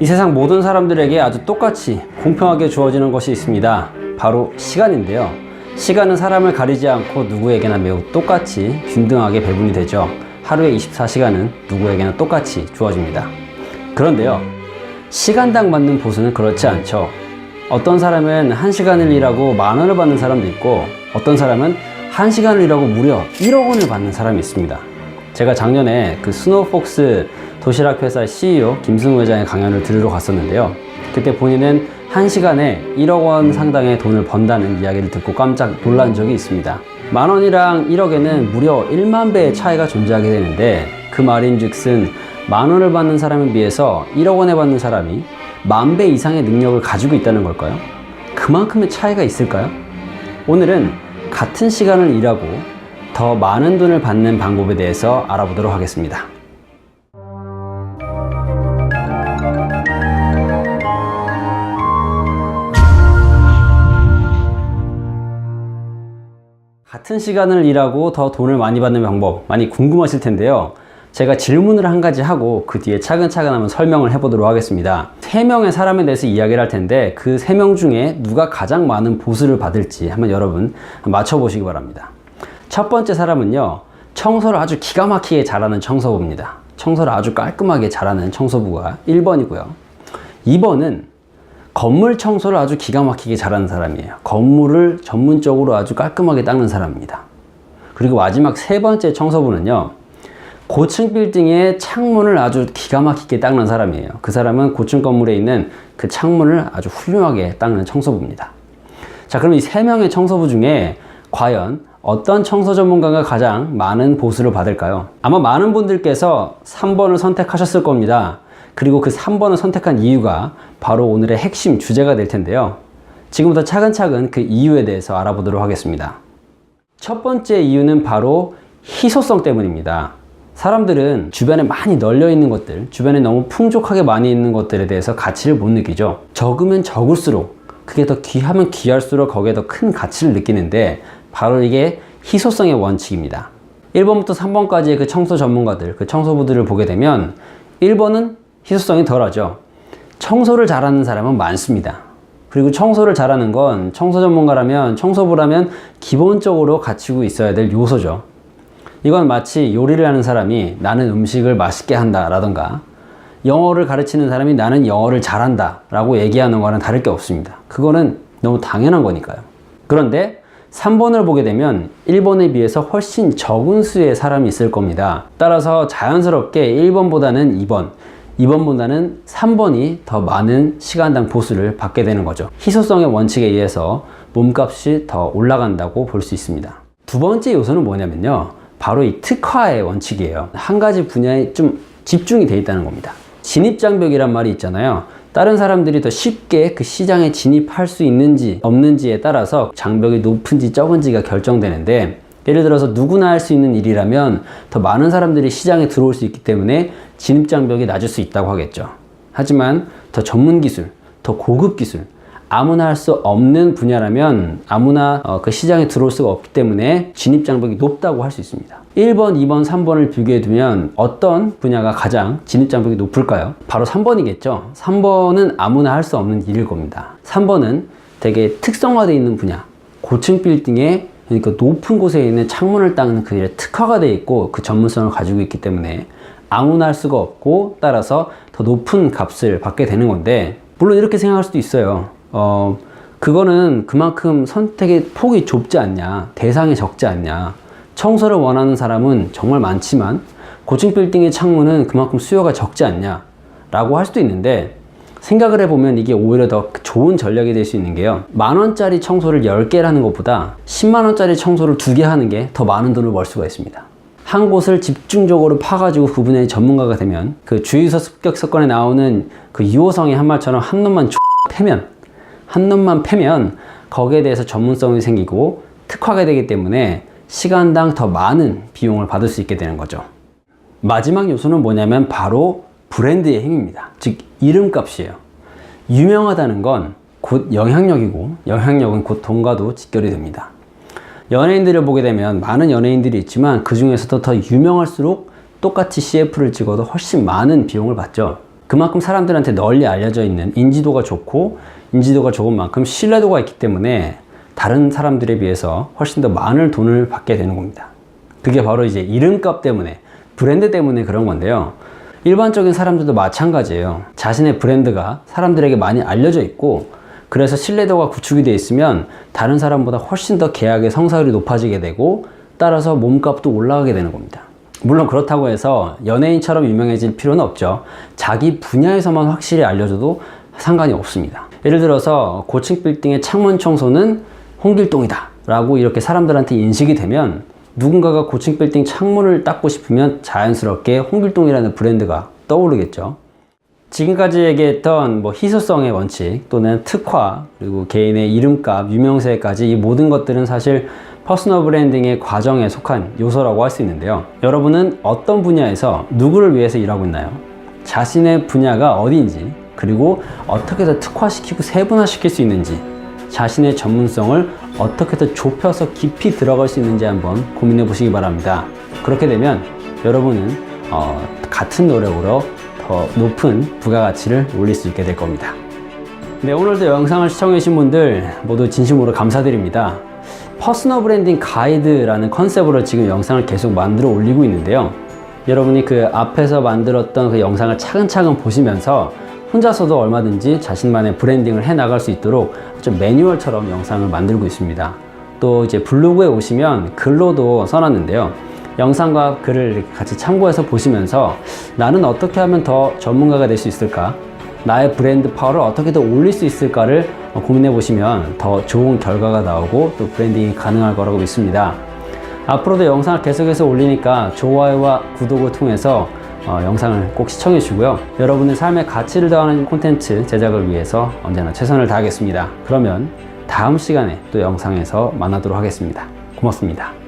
이 세상 모든 사람들에게 아주 똑같이 공평하게 주어지는 것이 있습니다. 바로 시간인데요. 시간은 사람을 가리지 않고 누구에게나 매우 똑같이 균등하게 배분이 되죠. 하루에 24시간은 누구에게나 똑같이 주어집니다. 그런데요, 시간당 받는 보수는 그렇지 않죠. 어떤 사람은 1시간을 일하고 10,000원을 받는 사람도 있고, 어떤 사람은 1시간을 일하고 무려 1억 원을 받는 사람이 있습니다. 제가 작년에 그 스노우폭스 도시락 회사 CEO 김승우 회장의 강연을 들으러 갔었는데요. 그때 본인은 1시간에 1억 원 상당의 돈을 번다는 이야기를 듣고 깜짝 놀란 적이 있습니다. 10,000원이랑 1억에는 무려 1만 배의 차이가 존재하게 되는데, 그 말인즉슨 10,000원을 받는 사람에 비해서 1억 원에 받는 사람이 10,000배 이상의 능력을 가지고 있다는 걸까요? 그만큼의 차이가 있을까요? 오늘은 같은 시간을 일하고 더 많은 돈을 받는 방법에 대해서 알아보도록 하겠습니다. 같은 시간을 일하고 더 돈을 많이 받는 방법, 많이 궁금하실 텐데요. 제가 질문을 한 가지 하고 그 뒤에 차근차근 한번 설명을 해보도록 하겠습니다. 3명의 사람에 대해서 이야기를 할 텐데, 그 3명 중에 누가 가장 많은 보수를 받을지 한번 여러분 맞춰보시기 바랍니다. 첫 번째 사람은요, 청소를 아주 기가 막히게 잘하는 청소부입니다. 청소를 아주 깔끔하게 잘하는 청소부가 1번이고요. 2번은 건물 청소를 아주 기가 막히게 잘하는 사람이에요. 건물을 전문적으로 아주 깔끔하게 닦는 사람입니다. 그리고 마지막 3번째 청소부는요, 고층 빌딩의 창문을 아주 기가 막히게 닦는 사람이에요. 그 사람은 고층 건물에 있는 그 창문을 아주 훌륭하게 닦는 청소부입니다. 자, 그럼 이 3명의 청소부 중에 과연 어떤 청소 전문가가 가장 많은 보수를 받을까요? 아마 많은 분들께서 3번을 선택하셨을 겁니다. 그리고 그 3번을 선택한 이유가 바로 오늘의 핵심 주제가 될 텐데요. 지금부터 차근차근 그 이유에 대해서 알아보도록 하겠습니다. 첫 번째 이유는 바로 희소성 때문입니다. 사람들은 주변에 많이 널려 있는 것들, 주변에 너무 풍족하게 많이 있는 것들에 대해서 가치를 못 느끼죠. 적으면 적을수록, 그게 더 귀하면 귀할수록 거기에 더 큰 가치를 느끼는데, 바로 이게 희소성의 원칙입니다. 1번부터 3번까지의 그 청소 전문가들, 그 청소부들을 보게 되면 1번은 희소성이 덜하죠. 청소를 잘하는 사람은 많습니다. 그리고 청소를 잘하는 건 청소 전문가라면, 청소부라면 기본적으로 갖추고 있어야 될 요소죠. 이건 마치 요리를 하는 사람이 나는 음식을 맛있게 한다 라던가, 영어를 가르치는 사람이 나는 영어를 잘한다 라고 얘기하는 거랑 다를 게 없습니다. 그거는 너무 당연한 거니까요. 그런데 3번을 보게 되면 1번에 비해서 훨씬 적은 수의 사람이 있을 겁니다. 따라서 자연스럽게 1번보다는 2번, 2번보다는 3번이 더 많은 시간당 보수를 받게 되는 거죠. 희소성의 원칙에 의해서 몸값이 더 올라간다고 볼 수 있습니다. 두 번째 요소는 뭐냐면요, 바로 이 특화의 원칙이에요. 한 가지 분야에 좀 집중이 돼 있다는 겁니다. 진입장벽이란 말이 있잖아요. 다른 사람들이 더 쉽게 그 시장에 진입할 수 있는지 없는지에 따라서 장벽이 높은지 적은지가 결정되는데, 예를 들어서 누구나 할 수 있는 일이라면 더 많은 사람들이 시장에 들어올 수 있기 때문에 진입장벽이 낮을 수 있다고 하겠죠. 하지만 더 전문 기술, 더 고급 기술, 아무나 할 수 없는 분야라면 아무나 그 시장에 들어올 수가 없기 때문에 진입장벽이 높다고 할 수 있습니다. 1번, 2번, 3번을 비교해두면 어떤 분야가 가장 진입장벽이 높을까요? 바로 3번이겠죠. 3번은 아무나 할 수 없는 일일 겁니다. 3번은 되게 특성화되어 있는 분야, 고층 빌딩에, 그러니까 높은 곳에 있는 창문을 닦는 그 일에 특화가 되어 있고 그 전문성을 가지고 있기 때문에 아무나 할 수가 없고, 따라서 더 높은 값을 받게 되는 건데, 물론 이렇게 생각할 수도 있어요. 그거는 그만큼 선택의 폭이 좁지 않냐, 대상이 적지 않냐. 청소를 원하는 사람은 정말 많지만 고층 빌딩의 창문은 그만큼 수요가 적지 않냐 라고 할 수도 있는데, 생각을 해보면 이게 오히려 더 좋은 전략이 될 수 있는 게요, 10,000원짜리 청소를 10개를 하는 것보다 100,000원짜리 청소를 2개 하는 게 더 많은 돈을 벌 수가 있습니다. 한 곳을 집중적으로 파가지고 그 분야의 전문가가 되면, 그 주유소 습격 사건에 나오는 그 유호성의 한 말처럼 한 놈만 패면 거기에 대해서 전문성이 생기고 특화가 되기 때문에 시간당 더 많은 비용을 받을 수 있게 되는 거죠. 마지막 요소는 뭐냐면 바로 브랜드의 힘입니다. 즉 이름값이에요. 유명하다는 건 곧 영향력이고, 영향력은 곧 돈과도 직결이 됩니다. 연예인들을 보게 되면 많은 연예인들이 있지만 그 중에서도 더 유명할수록 똑같이 CF를 찍어도 훨씬 많은 비용을 받죠. 그만큼 사람들한테 널리 알려져 있는 인지도가 좋고 인지도가 좋은 만큼 신뢰도가 있기 때문에 다른 사람들에 비해서 훨씬 더 많은 돈을 받게 되는 겁니다. 그게 바로 이제 이름값 때문에, 브랜드 때문에 그런 건데요. 일반적인 사람들도 마찬가지예요. 자신의 브랜드가 사람들에게 많이 알려져 있고 그래서 신뢰도가 구축이 되어 있으면 다른 사람보다 훨씬 더 계약의 성사율이 높아지게 되고 따라서 몸값도 올라가게 되는 겁니다. 물론 그렇다고 해서 연예인처럼 유명해질 필요는 없죠. 자기 분야에서만 확실히 알려줘도 상관이 없습니다. 예를 들어서 고층 빌딩의 창문 청소는 홍길동이다 라고 이렇게 사람들한테 인식이 되면 누군가가 고층 빌딩 창문을 닦고 싶으면 자연스럽게 홍길동이라는 브랜드가 떠오르겠죠. 지금까지 얘기했던 희소성의 원칙 또는 특화, 그리고 개인의 이름값, 유명세까지 이 모든 것들은 사실 퍼스널 브랜딩의 과정에 속한 요소라고 할 수 있는데요. 여러분은 어떤 분야에서 누구를 위해서 일하고 있나요? 자신의 분야가 어디인지, 그리고 어떻게 더 특화시키고 세분화시킬 수 있는지, 자신의 전문성을 어떻게 더 좁혀서 깊이 들어갈 수 있는지 한번 고민해 보시기 바랍니다. 그렇게 되면 여러분은 같은 노력으로 더 높은 부가가치를 올릴 수 있게 될 겁니다. 네, 오늘도 영상을 시청해 주신 분들 모두 진심으로 감사드립니다. 퍼스널 브랜딩 가이드라는 컨셉으로 지금 영상을 계속 만들어 올리고 있는데요. 여러분이 그 앞에서 만들었던 그 영상을 차근차근 보시면서 혼자서도 얼마든지 자신만의 브랜딩을 해 나갈 수 있도록 좀 매뉴얼처럼 영상을 만들고 있습니다. 또 이제 블로그에 오시면 글로도 써놨는데요. 영상과 글을 이렇게 같이 참고해서 보시면서 나는 어떻게 하면 더 전문가가 될 수 있을까? 나의 브랜드 파워를 어떻게 더 올릴 수 있을까를 고민해 보시면 더 좋은 결과가 나오고 또 브랜딩이 가능할 거라고 믿습니다. 앞으로도 영상을 계속해서 올리니까 좋아요와 구독을 통해서 영상을 꼭 시청해 주시고요. 여러분의 삶에 가치를 더하는 콘텐츠 제작을 위해서 언제나 최선을 다하겠습니다. 그러면 다음 시간에 또 영상에서 만나도록 하겠습니다. 고맙습니다.